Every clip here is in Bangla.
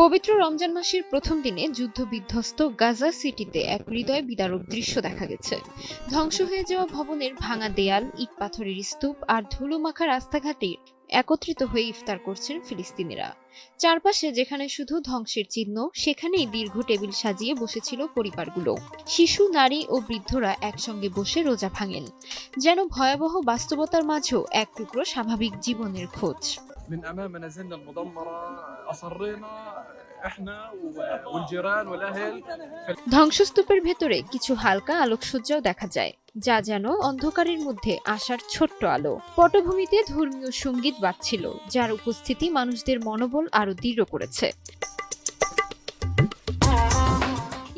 পবিত্র রমজান মাসের প্রথম দিনে যুদ্ধবিধ্বস্ত গাজা সিটিতে এক হৃদয় বিদারক দৃশ্য দেখা গেছে। ধ্বংস হয়ে যাওয়া ভবনের ভাঙা দেয়াল, ইট পাথরের স্তূপ আর ধুলোমাখা রাস্তাঘাটে একত্রিত হয়ে ইফতার করছেন ফিলিস্তিনিরা। চারপাশে যেখানে শুধু ধ্বংসের চিহ্ন, সেখানেই দীর্ঘ টেবিল সাজিয়ে বসেছিল পরিবারগুলো। শিশু, নারী ও বৃদ্ধরা একসঙ্গে বসে রোজা ভাঙেন, যেন ভয়াবহ বাস্তবতার মাঝেও এক টুকরো স্বাভাবিক জীবনের খোঁজ। من أمام منازلنا المدمرة أصرينا إحنا والجيران والأهل ধ্বংসস্তূপের ভেতরে কিছু হালকা আলোকসজ্জাও দেখা যায়, যা যেন অন্ধকারের মধ্যে আসার ছোট্ট আলো। পটভূমিতে ধর্মীয় সঙ্গীত বাজছিল, যার উপস্থিতি মানুষদের মনোবল আরো দৃঢ় করেছে।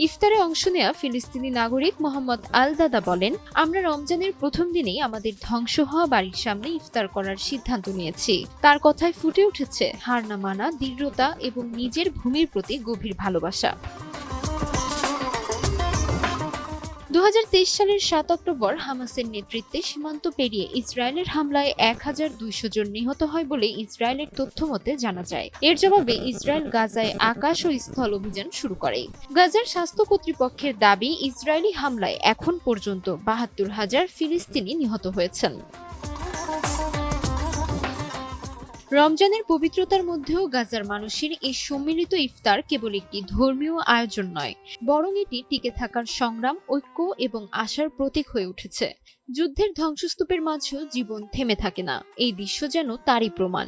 ইফতারে অংশ নেয়া ফিলিস্তিনি নাগরিক মোহাম্মদ আল দাদা বলেন, আমরা রমজানের প্রথম দিনেই আমাদের ধ্বংস হওয়া বাড়ির সামনে ইফতার করার সিদ্ধান্ত নিয়েছি। তার কথায় ফুটে উঠেছে হার না মানা দৃঢ়তা এবং নিজের ভূমির প্রতি গভীর ভালোবাসা। 2023 সালের 7 অক্টোবর হামাসের নেতৃত্বে সীমান্ত পেরিয়ে ইসরায়েলের হামলায় 1200 জন নিহত হয় বলে ইসরায়েলের তথ্য মতে জানা যায়। এর জবাবে ইসরায়েল গাজায় আকাশ ও স্থল অভিযান শুরু করে। গাজার স্বাস্থ্য কর্তৃপক্ষের দাবি, ইসরায়েলি হামলায় এখন পর্যন্ত 72,000 ফিলিস্তিনি নিহত হয়েছেন। রমজানের পবিত্রতার মধ্যেও গাজার মানুষের এই সম্মিলিত ইফতার কেবল একটি ধর্মীয় আয়োজন নয়, বরং এটি টিকে থাকার সংগ্রাম, ঐক্য এবং আশার প্রতীক হয়ে উঠেছে। যুদ্ধের ধ্বংসস্তূপের মাঝেও জীবন থেমে থাকে না, এই দৃশ্য যেন তারই প্রমাণ।